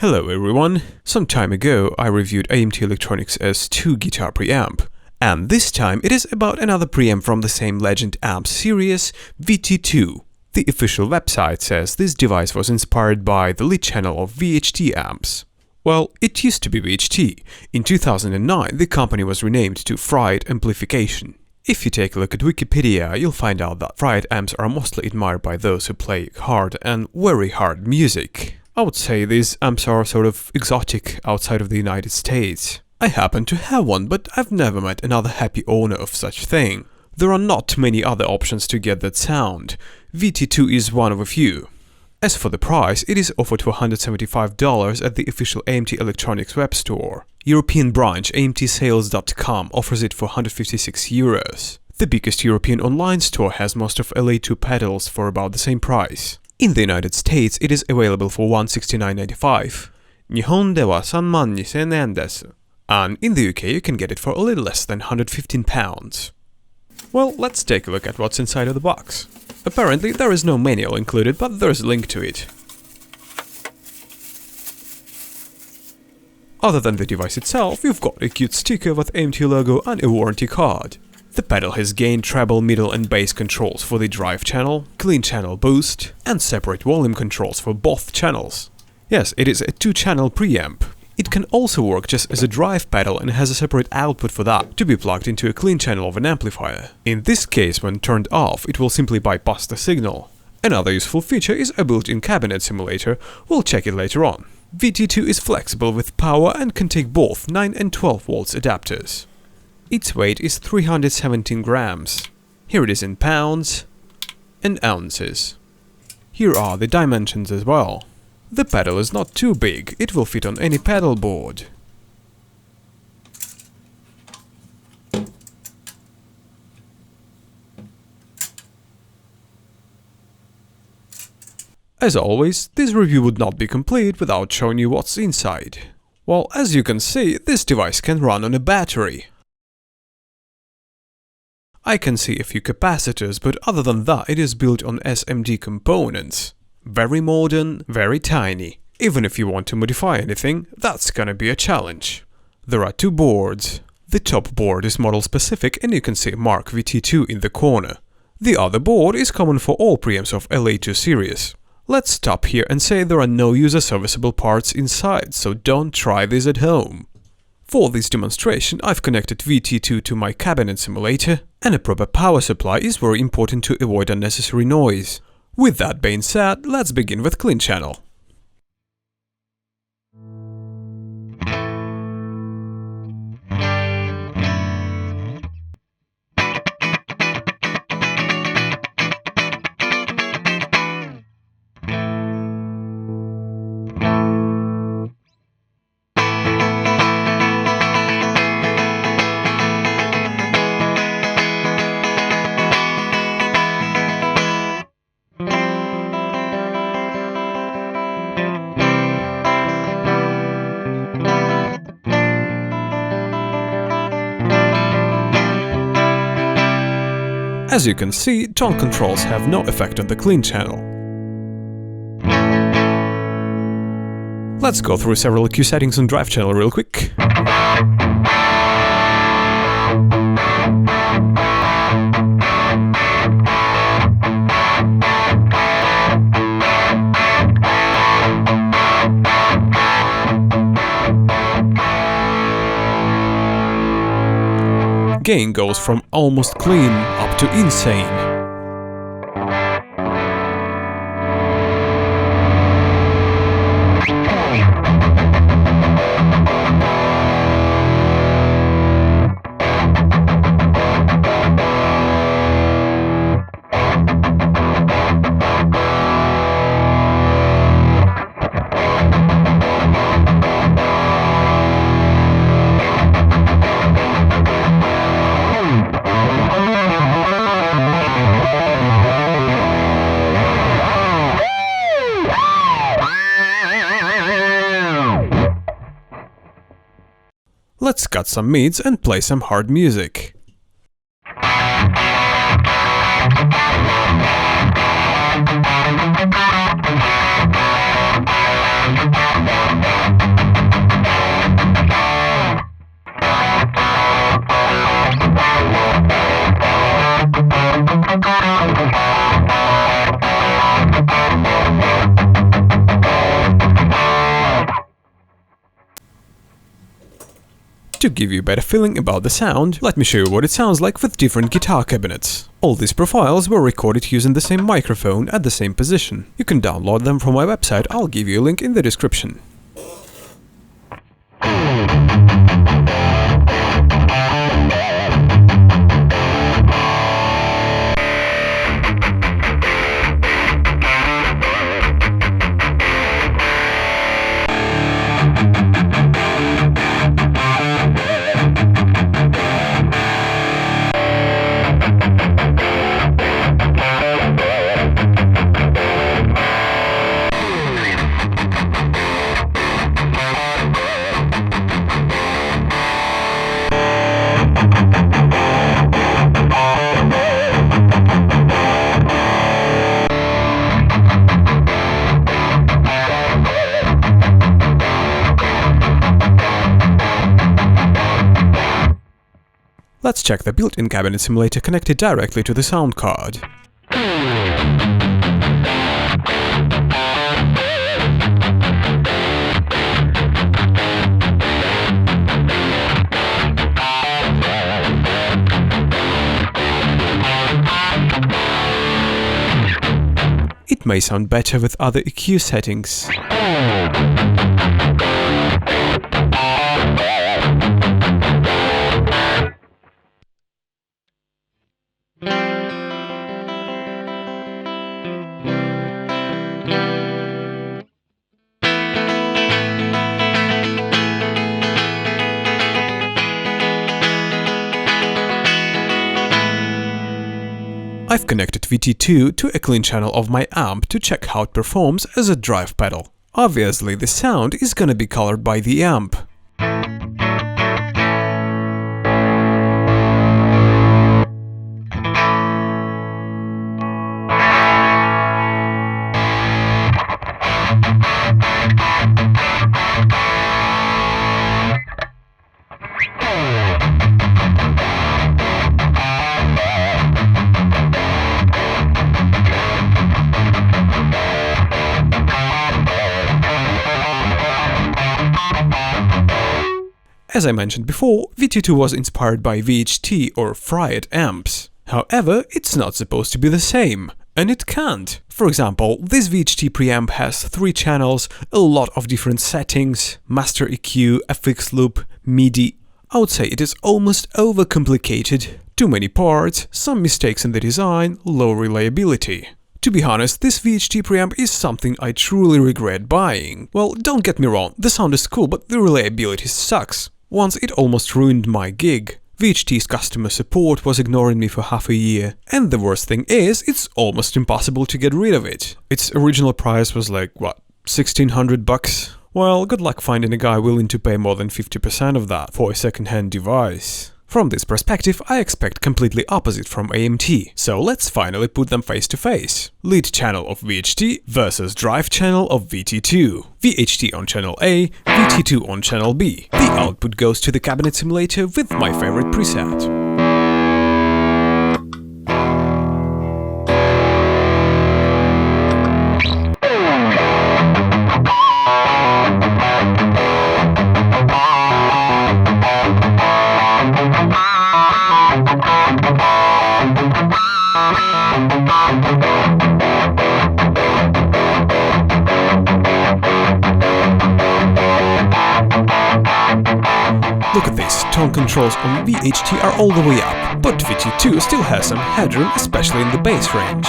Hello everyone! Some time ago I reviewed AMT Electronics S2 guitar preamp, and this time it is about another preamp from the same Legend Amps series, Vt2. The official website says this device was inspired by the lead channel of VHT amps. Well, it used to be VHT. In 2009 the company was renamed to Fried Amplification. If you take a look at Wikipedia, you'll find out that Fried amps are mostly admired by those who play hard and very hard music. I would say these amps are sort of exotic outside of the United States. I happen to have one, but I've never met another happy owner of such thing. There are not many other options to get that sound. Vt2 is one of a few. As for the price, it is offered for $175 at the official AMT Electronics web store. European branch amtsales.com offers it for €156. The biggest European online store has most of LA2 pedals for about the same price. In the United States, it is available for $169.95. 日本では32,000円です. And in the UK, you can get it for a little less than £115. Well, let's take a look at what's inside of the box. Apparently, there is no manual included, but there's a link to it. Other than the device itself, you've got a cute sticker with AMT logo and a warranty card. The pedal has gain, treble, middle and bass controls for the drive channel, clean channel boost, and separate volume controls for both channels. Yes, it is a two-channel preamp. It can also work just as a drive pedal and has a separate output for that to be plugged into a clean channel of an amplifier. In this case, when turned off, it will simply bypass the signal. Another useful feature is a built-in cabinet simulator. We'll check it later on. Vt2 is flexible with power and can take both 9 and 12 volts adapters. Its weight is 317 grams. Here it is in pounds and ounces. Here are the dimensions as well. The pedal is not too big, it will fit on any pedal board. As always, this review would not be complete without showing you what's inside. Well, as you can see, this device can run on a battery. I can see a few capacitors, but other than that, it is built on SMD components. Very modern, very tiny. Even if you want to modify anything, that's gonna be a challenge. There are two boards. The top board is model specific and you can see Mark Vt2 in the corner. The other board is common for all preamps of LA2 series. Let's stop here and say there are no user serviceable parts inside, so don't try this at home. For this demonstration, I've connected Vt2 to my cabinet simulator, and a proper power supply is very important to avoid unnecessary noise. With that being said, let's begin with clean channel. As you can see, tone controls have no effect on the clean channel. Let's go through several EQ settings on drive channel real quick. Gain goes from almost clean up to insane. Let's cut some mids and play some hard music. To give you a better feeling about the sound, let me show you what it sounds like with different guitar cabinets. All these profiles were recorded using the same microphone at the same position. You can download them from my website, I'll give you a link in the description. Let's check the built-in cabinet simulator connected directly to the sound card. It may sound better with other EQ settings. I've connected Vt2 to a clean channel of my amp to check how it performs as a drive pedal. Obviously, the sound is gonna be colored by the amp. As I mentioned before, Vt2 was inspired by VHT or fried amps. However, it's not supposed to be the same, and it can't. For example, this VHT preamp has 3 channels, a lot of different settings, master EQ, FX loop, MIDI. I would say it is almost overcomplicated, too many parts, some mistakes in the design, low reliability. To be honest, this VHT preamp is something I truly regret buying. Well, don't get me wrong, the sound is cool, but the reliability sucks. Once it almost ruined my gig. VHT's customer support was ignoring me for half a year. And the worst thing is, it's almost impossible to get rid of it. Its original price was like, what, $1,600? Well, good luck finding a guy willing to pay more than 50% of that for a second-hand device. From this perspective, I expect completely opposite from AMT, so let's finally put them face to face. Lead channel of VHT versus drive channel of Vt2. VHT on channel A, Vt2 on channel B. The output goes to the cabinet simulator with my favorite preset. Look at this, tone controls on VHT are all the way up, but Vt2 still has some headroom, especially in the bass range.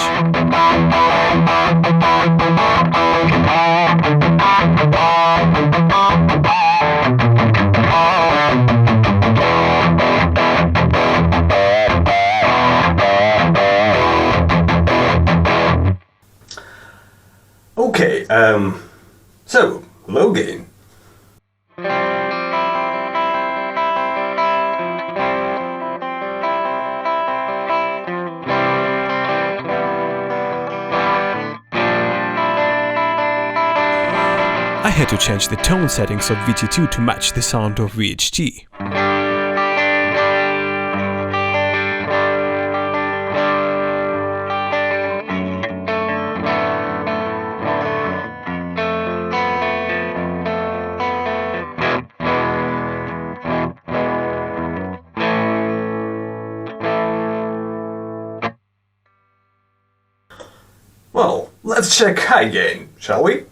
Okay, so, low gain. I had to change the tone settings of Vt2 to match the sound of VHT. let's check high gain, shall we?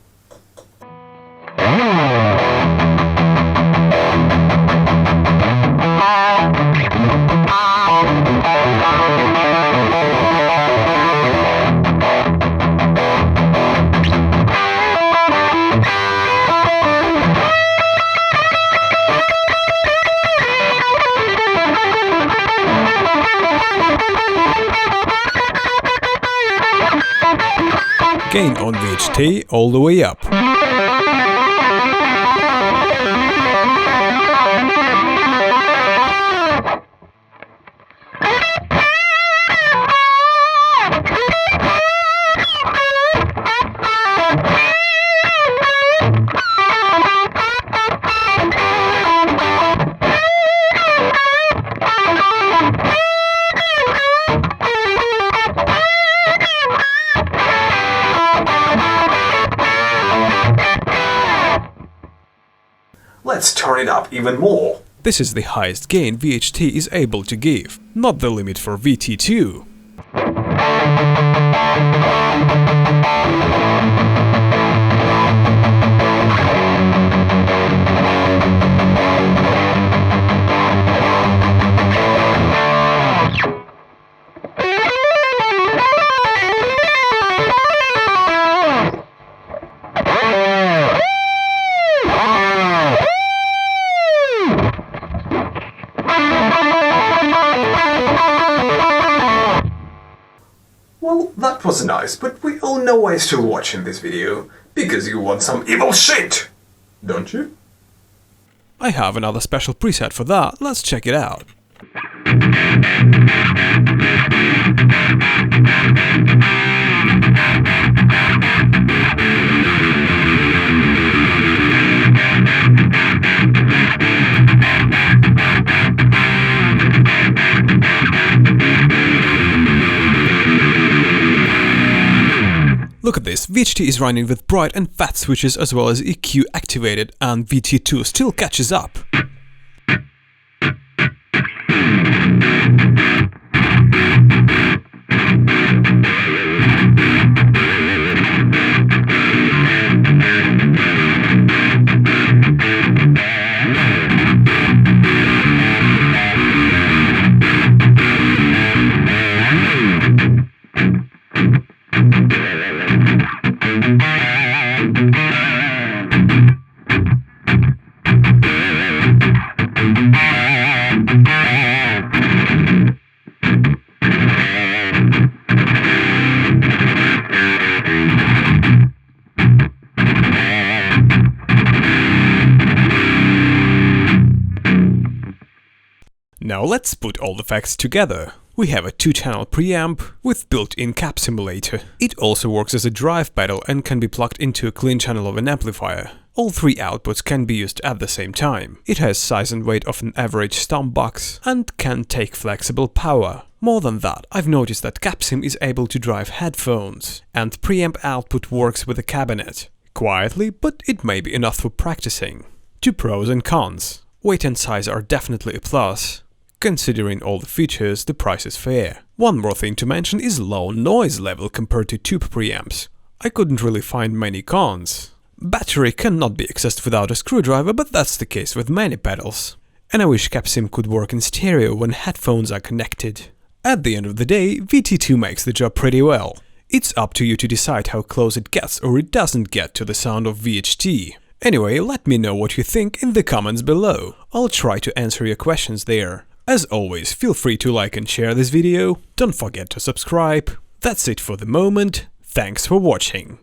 Gain on VHT all the way up. Let's turn it up even more. This is the highest gain VHT is able to give, not the limit for Vt2. Well, that was nice, but we all know why you're still watching this video. Because you want some evil shit! Don't you? I have another special preset for that, let's check it out. Look at this, VHT is running with bright and fat switches as well as EQ activated, and Vt2 still catches up. Now let's put all the facts together. We have a 2-channel preamp with built-in cap simulator. It also works as a drive pedal and can be plugged into a clean channel of an amplifier. All 3 outputs can be used at the same time. It has size and weight of an average stomp box and can take flexible power. More than that, I've noticed that CapSim is able to drive headphones, and preamp output works with a cabinet. Quietly, but it may be enough for practicing. 2 pros and cons. Weight and size are definitely a plus. Considering all the features, the price is fair. One more thing to mention is low noise level compared to tube preamps. I couldn't really find many cons. Battery cannot be accessed without a screwdriver, but that's the case with many pedals. And I wish CapSim could work in stereo when headphones are connected. At the end of the day, Vt2 makes the job pretty well. It's up to you to decide how close it gets or it doesn't get to the sound of VHT. Anyway, let me know what you think in the comments below. I'll try to answer your questions there. As always, feel free to like and share this video. Don't forget to subscribe. That's it for the moment. Thanks for watching.